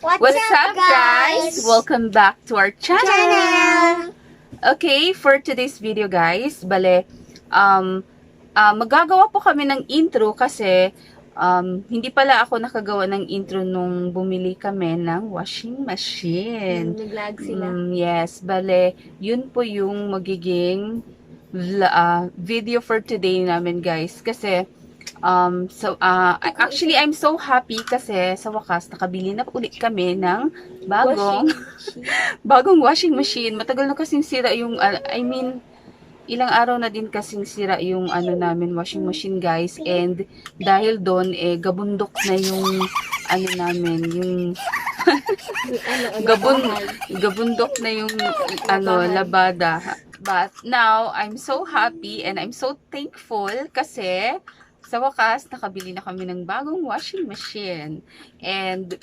What's up, guys? Welcome back to our channel. Okay, for today's video, guys, magagawa po kami ng intro kasi hindi pala ako nakagawa ng intro nung bumili kami ng washing machine. Nag-lag sila. Yes, yun po yung magiging video for today namin, guys. Kasi actually, I'm so happy kasi sa wakas nakabili na ulit kami ng bagong washing machine. Matagal na kasing sira yung, ilang araw na din kasing sira yung namin washing machine, guys. And dahil doon, gabundok na yung namin, yung gabundok na yung labada. But now, I'm so happy and I'm so thankful kasi sa wakas, nakabili na kami ng bagong washing machine. And,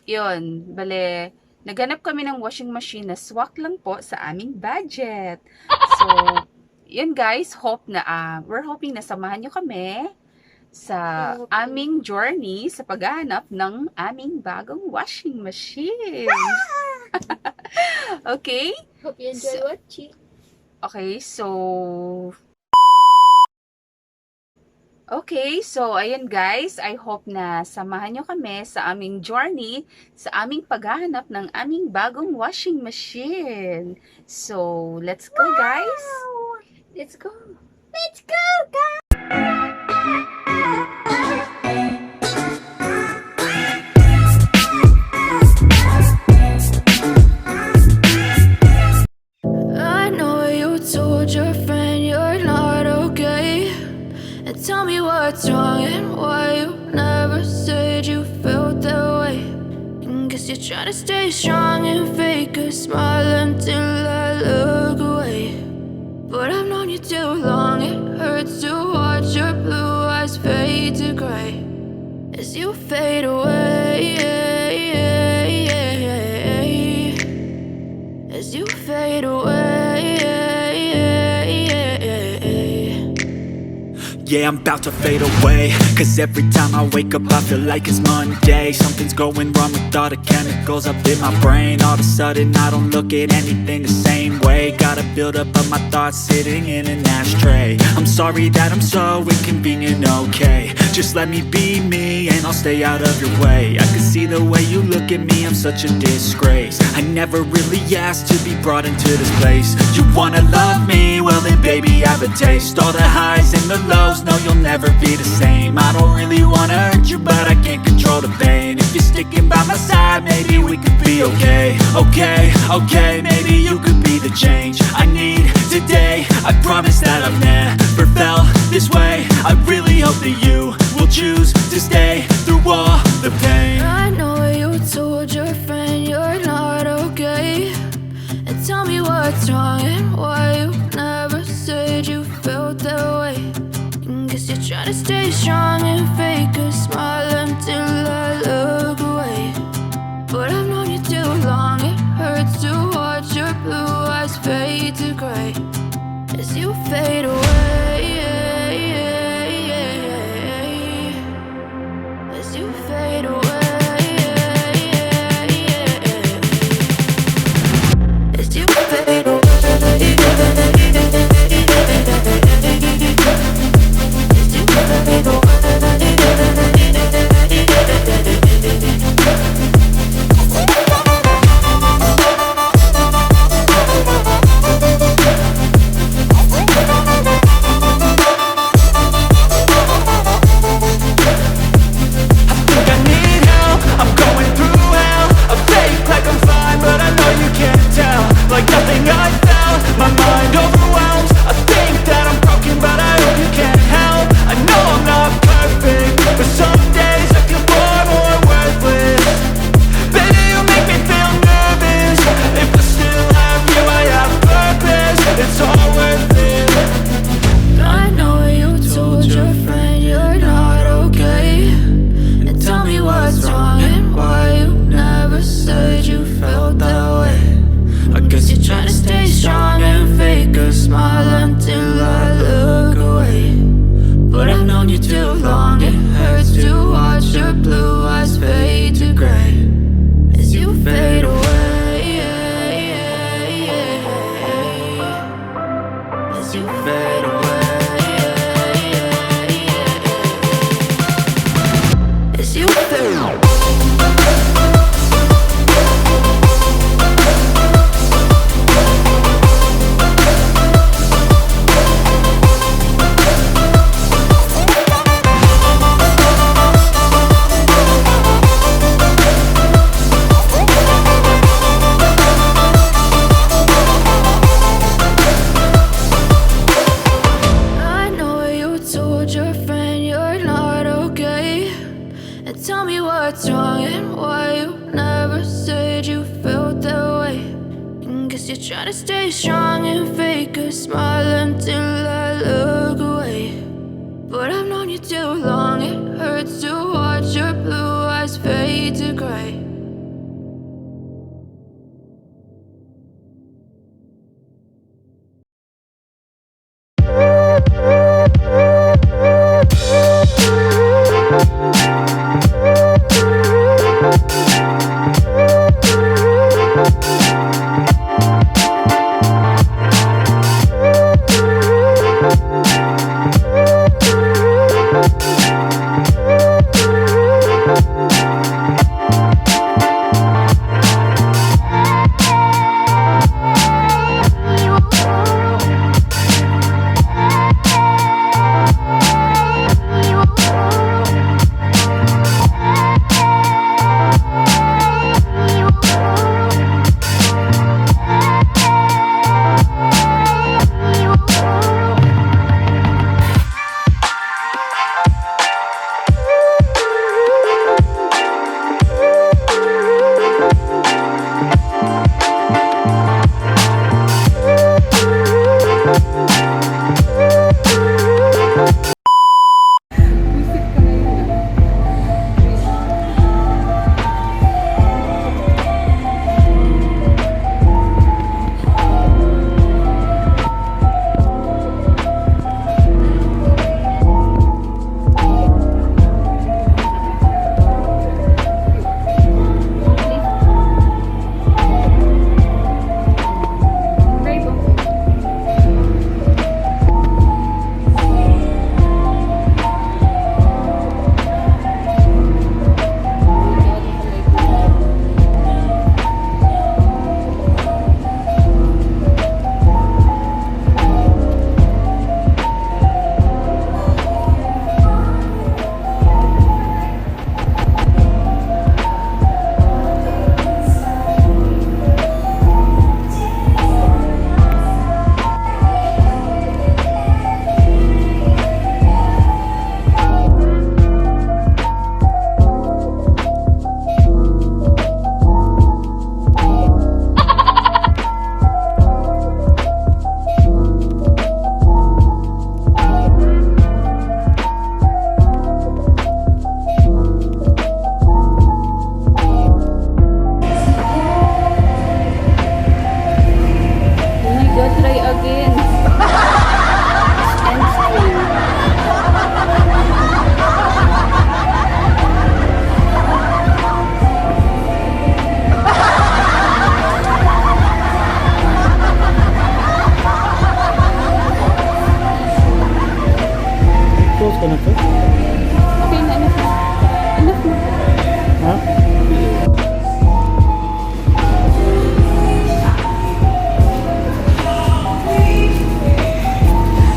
yun, naghanap kami ng washing machine na swak lang po sa aming budget. So, yun guys, we're hoping na samahan nyo kami sa aming journey sa paghahanap ng aming bagong washing machine. Okay? Hope you enjoy watching. Okay, so ayan guys, I hope na samahan nyo kami sa aming journey, sa aming paghahanap ng aming bagong washing machine. So, let's go guys! Let's go! Let's go guys! I know you told your friend you're not okay. And tell me what's wrong and why you never said you felt that way. And guess you're trying to stay strong and fake a smile until I look away. But I've known you too long, it hurts to watch your blue eyes fade to gray as you fade away. As you fade away. Yeah, I'm about to fade away. Cause every time I wake up I feel like it's Monday. Something's going wrong with all the chemicals up in my brain. All of a sudden I don't look at anything the same way. Gotta build up of my thoughts sitting in an ashtray. I'm sorry that I'm so inconvenient, okay. Just let me be me and I'll stay out of your way. I can see the way you look at me, I'm such a disgrace. I never really asked to be brought into this place. You wanna love me? Well then baby I have a taste. All the highs and the lows, no you'll never be the same. I don't really wanna hurt you but I can't control the pain. If you're sticking by my side maybe we could be okay. Okay, maybe you could be the change I need today. I promise that I've never felt this way. I really hope that you will choose to stay through all the pain. I know you told your friend you're not okay. And tell me what's wrong and why you never said you felt that way. And guess you're trying to stay strong and fake a smile until I look away. But I've known you too long, it hurts to watch your blue eyes fade to gray as you fade away. As you fade away. As you fade away. As you fade away. face. You're trying to stay strong and fake a smile until I look away. But I've known you too long, it hurts to watch your blue eyes fade to gray.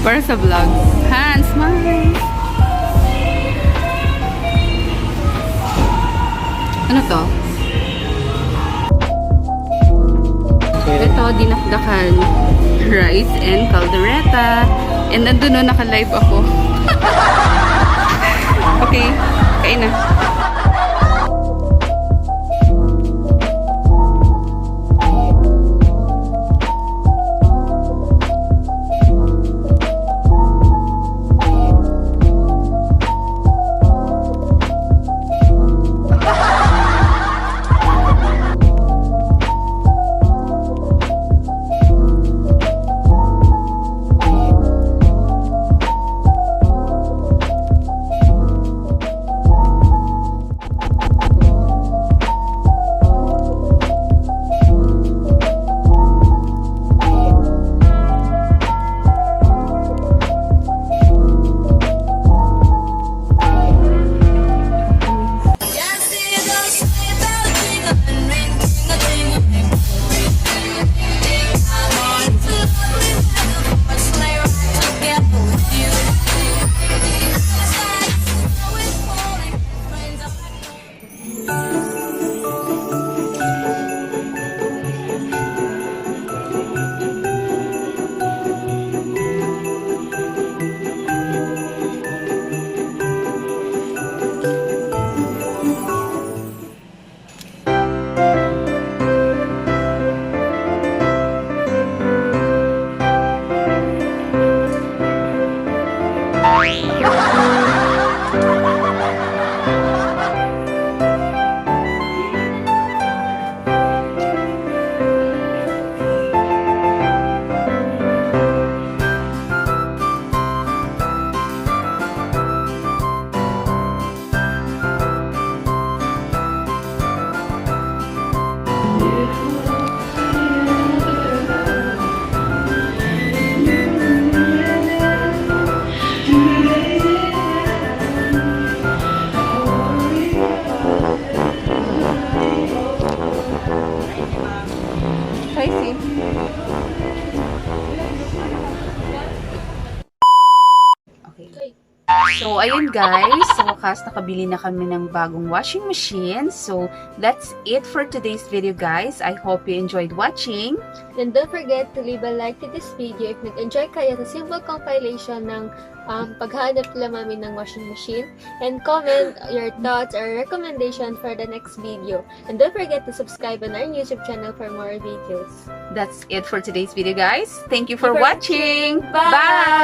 Para sa vlog. Hands, smile! Ano to? Ito, dinakdakan. Rice and caldereta. And nandun no, naka-live ako. Okay, kain na. So, ayun guys, sa wakas nakabili na kami ng bagong washing machine. So, that's it for today's video guys. I hope you enjoyed watching. And don't forget to leave a like to this video if nag-enjoy kayo sa simple compilation ng paghanap nila mami ng washing machine. And comment your thoughts or recommendation for the next video. And don't forget to subscribe on our YouTube channel for more videos. That's it for today's video guys. Thank you for Thank you for watching. Bye! Bye!